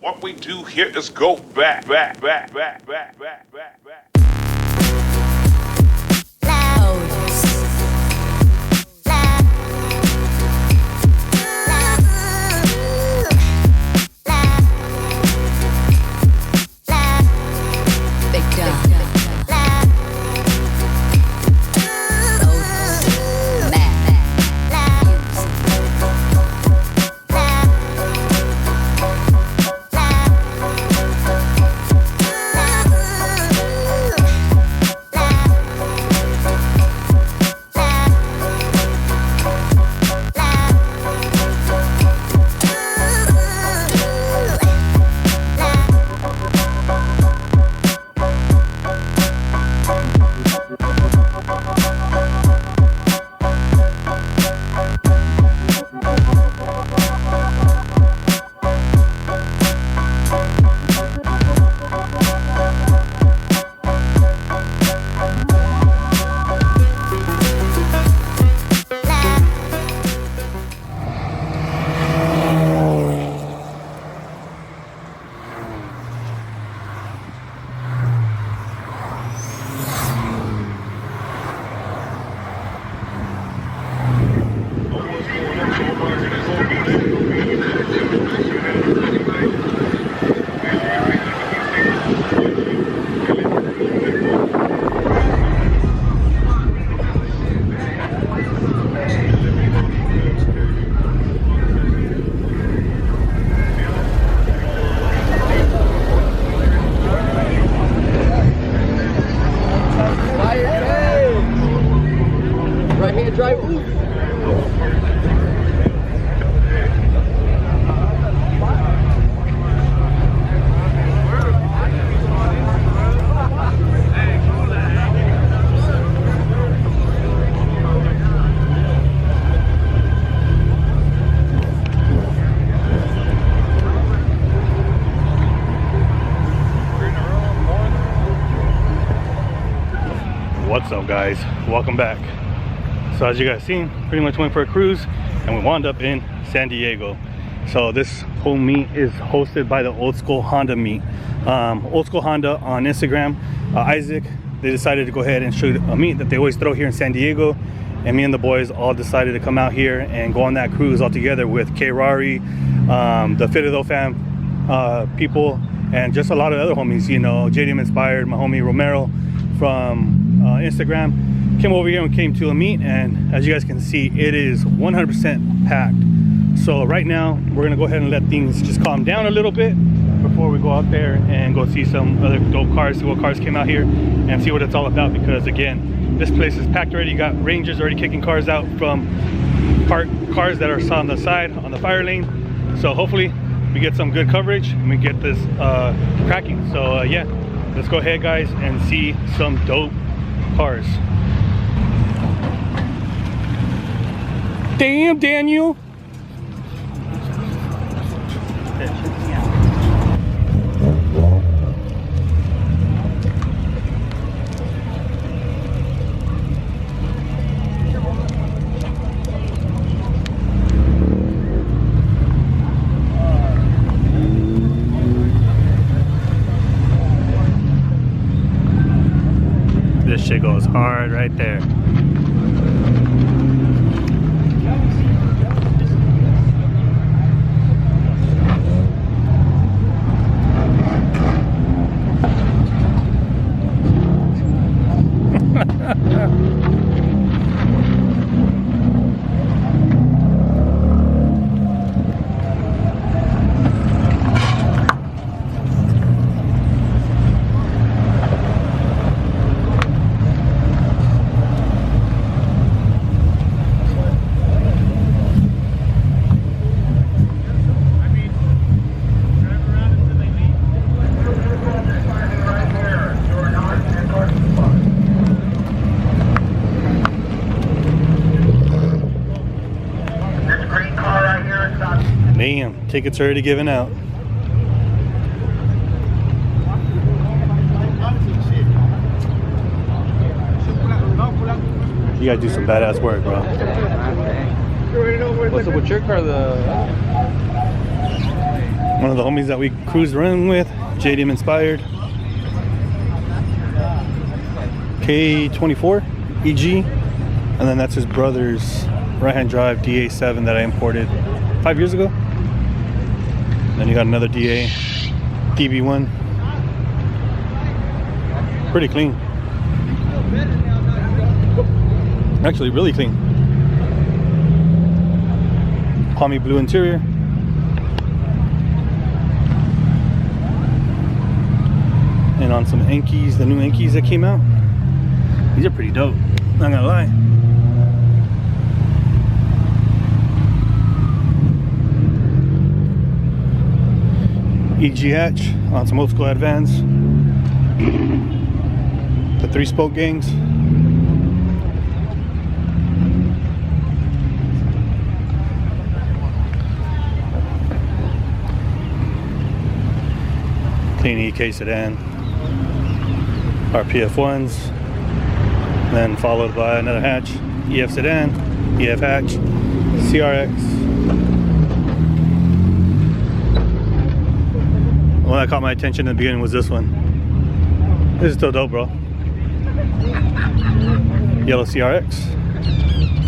What we do here is go back. What's up, guys? Welcome back. So as you guys seen, pretty much went for a cruise and we wound up in San Diego. So this whole meet is hosted by the Old School Honda meet. Old School Honda on Instagram. Isaac, they decided to go ahead and shoot a meet that they always throw here in San Diego, and me and the boys all decided to come out here and go on that cruise all together with K Rari, the Fitado fam people, and just a lot of other homies, you know, JDM Inspired, my homie Romero from Instagram. Came over here and came to a meet, and as you guys can see, it is 100% packed. So right now we're gonna go ahead and let things just calm down a little bit before we go out there and go see some other dope cars, see what cars came out here and see what it's all about, because again, this place is packed already. You got rangers already kicking cars out from parked cars that are on the side on the fire lane. So hopefully we get some good coverage and we get this cracking. So yeah, let's go ahead, guys, and see some dope cars. Damn, Daniel. This shit goes hard right there. Damn, tickets are already given out. You gotta do some badass work, bro. What's up with your car? One of the homies that we cruised around with, JDM inspired. K24 EG, and then that's his brother's right-hand drive DA7 that I imported 5 years ago. Then you got another DA DB1. Pretty clean. Actually, really clean. Palmy blue interior. And on some Enkeis, the new Enkeis that came out. These are pretty dope, not gonna lie. EG hatch on some old school Advance. The 3-spoke gangs. Clean EK sedan. RPF1s. Then followed by another hatch. EF sedan, EF hatch, CRX. The one that caught my attention in the beginning was this one. This is still dope, bro. Yellow CRX.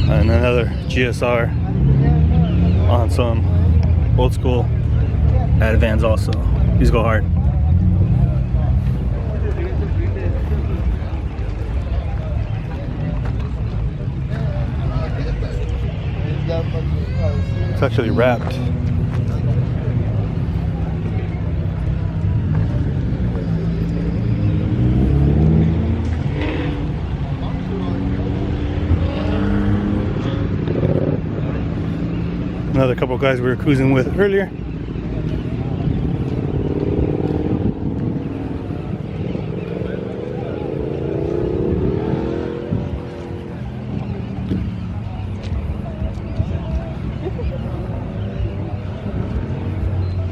And another GSR on some old school Advance also. These go hard. It's actually wrapped. Another couple of guys we were cruising with earlier.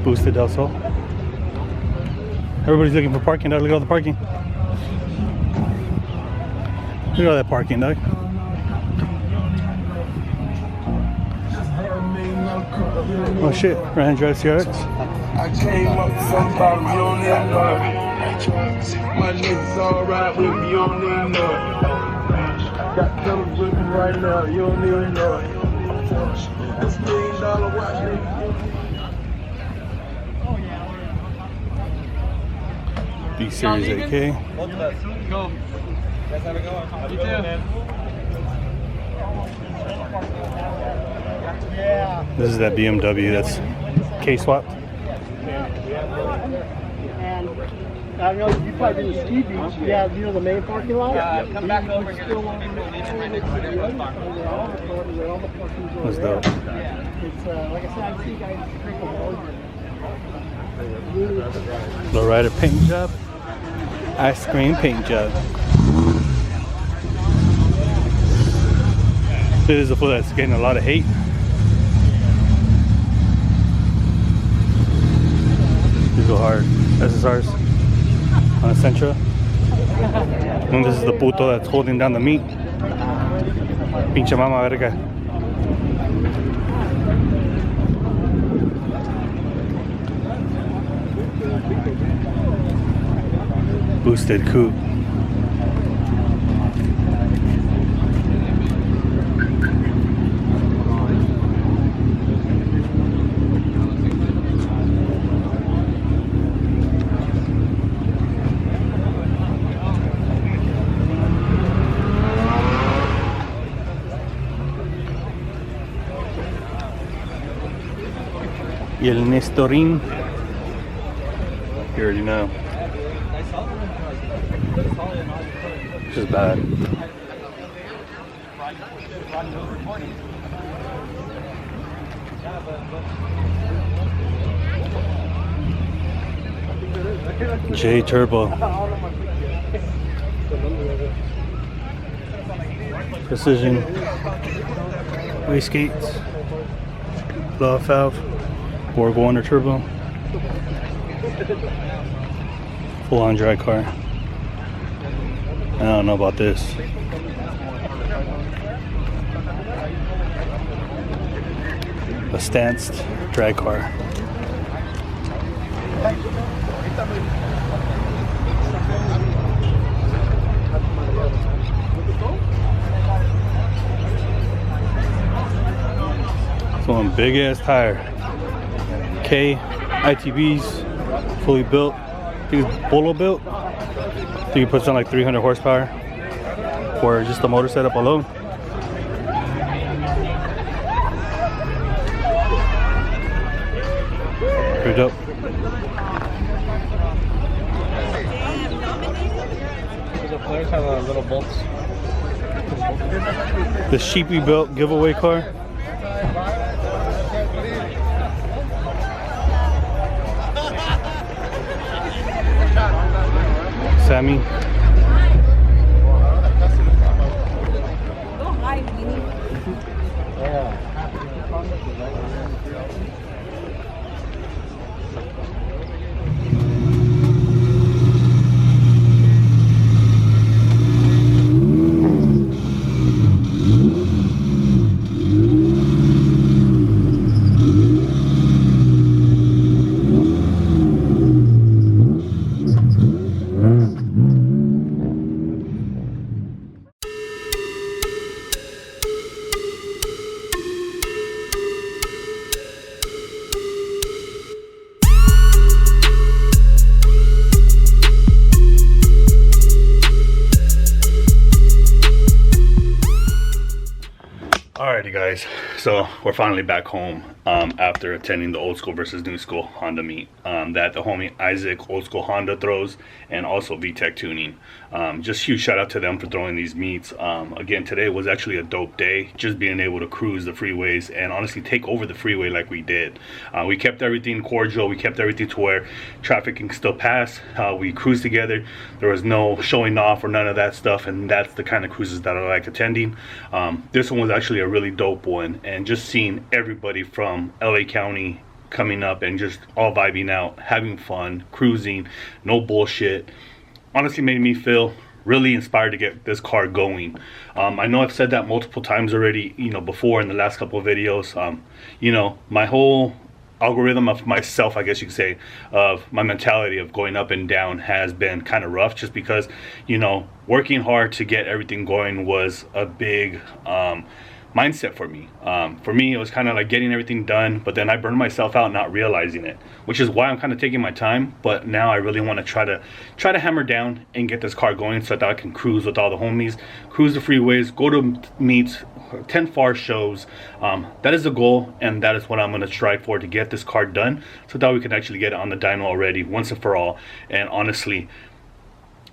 Boosted Del Sol. Everybody's looking for parking, dog. Look at all the parking. Look at all that parking, dog. Oh shit, right-hand drive CRX. I came up with somebody you don't even know. My niggas alright with me, you don't even know. Got colors looking right now, you don't even know. This $1 million watch, nigga. B Series AK. Go. Guys, have it going. You too. Yeah. This is that BMW that's K-swapped. And I don't know, you've probably been to Ski Beach. Yeah, you know the main parking lot? Come back over here. That's dope. It's, like I said, I see you guys drink them all over. Lowrider paint job. Ice cream paint job. This is a fool that's getting a lot of hate. These go hard. SSRs on a Sentra. And this is the puto that's holding down the meat. Pinche mama verga. Boosted coupe. Y el Nestorín. You already know. This is bad. J Turbo. Precision. Wastegates. Blow off valve. Borg Wonder Turbo. Full on drag car. I don't know about this. A stanced drag car. big ass tire. K ITBs, fully built. I think it's Polo built. I think it puts on like 300 horsepower for just the motor setup alone. Pretty dope. The players have little bolts. The Sheepy built giveaway car. Sammy. Alrighty guys, so we're finally back home after attending the old school versus new school Honda meet that the homie Isaac Old School Honda throws, and also VTech Tuning. Just huge shout out to them for throwing these meets. Again, today was actually a dope day, just being able to cruise the freeways and honestly take over the freeway like we did. We kept everything cordial, we kept everything to where traffic can still pass. We cruised together, there was no showing off or none of that stuff, and that's the kind of cruises that I like attending. This one was actually a really dope one, and just seeing everybody from LA County coming up and just all vibing out, having fun, cruising, no bullshit, honestly made me feel really inspired to get this car going. I know I've said that multiple times already, you know, before in the last couple of videos. You know, my whole algorithm of myself, I guess you could say, of my mentality of going up and down has been kind of rough, just because, you know, working hard to get everything going was a big mindset for me. For me, it was kind of like getting everything done, but then I burned myself out not realizing it, which is why I'm kind of taking my time. But now I really want to try to hammer down and get this car going so that I can cruise with all the homies, cruise the freeways, go to meets, 10 FAR shows. That is the goal, and that is what I'm going to strive for, to get this car done so that we can actually get it on the dyno already once and for all, and honestly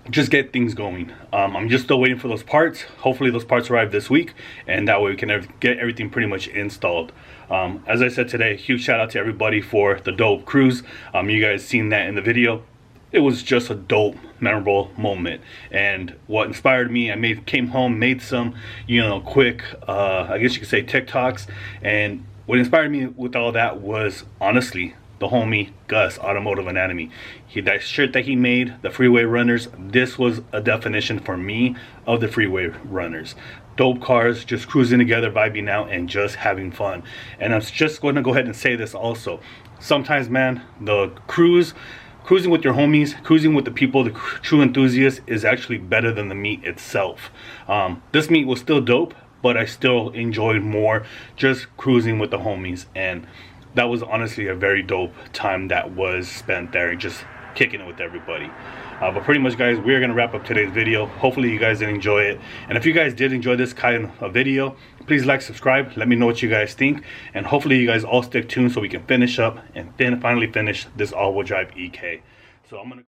just get things going. I'm just still waiting for those parts. Hopefully those parts arrive this week, and that way we can get everything pretty much installed. As I said today, huge shout out to everybody for the dope cruise. You guys seen that in the video. It was just a dope, memorable moment, and what inspired me, I came home, made some, you know, quick I guess you could say TikToks, and what inspired me with all that was honestly the homie Gus, Automotive Anatomy. That shirt that he made, the freeway runners, this was a definition for me of the freeway runners. Dope cars, just cruising together, vibing out, and just having fun. And I'm just going to go ahead and say this also. Sometimes, man, the cruising with your homies, cruising with the people, the true enthusiasts, is actually better than the meet itself. This meet was still dope, but I still enjoyed more just cruising with the homies, and that was honestly a very dope time that was spent there, just kicking it with everybody. But pretty much, guys, we're gonna wrap up today's video. Hopefully you guys did enjoy it, and if you guys did enjoy this kind of video, please like, subscribe, let me know what you guys think, and hopefully you guys all stick tuned so we can finish up and then finally finish this all-wheel drive EK. So I'm gonna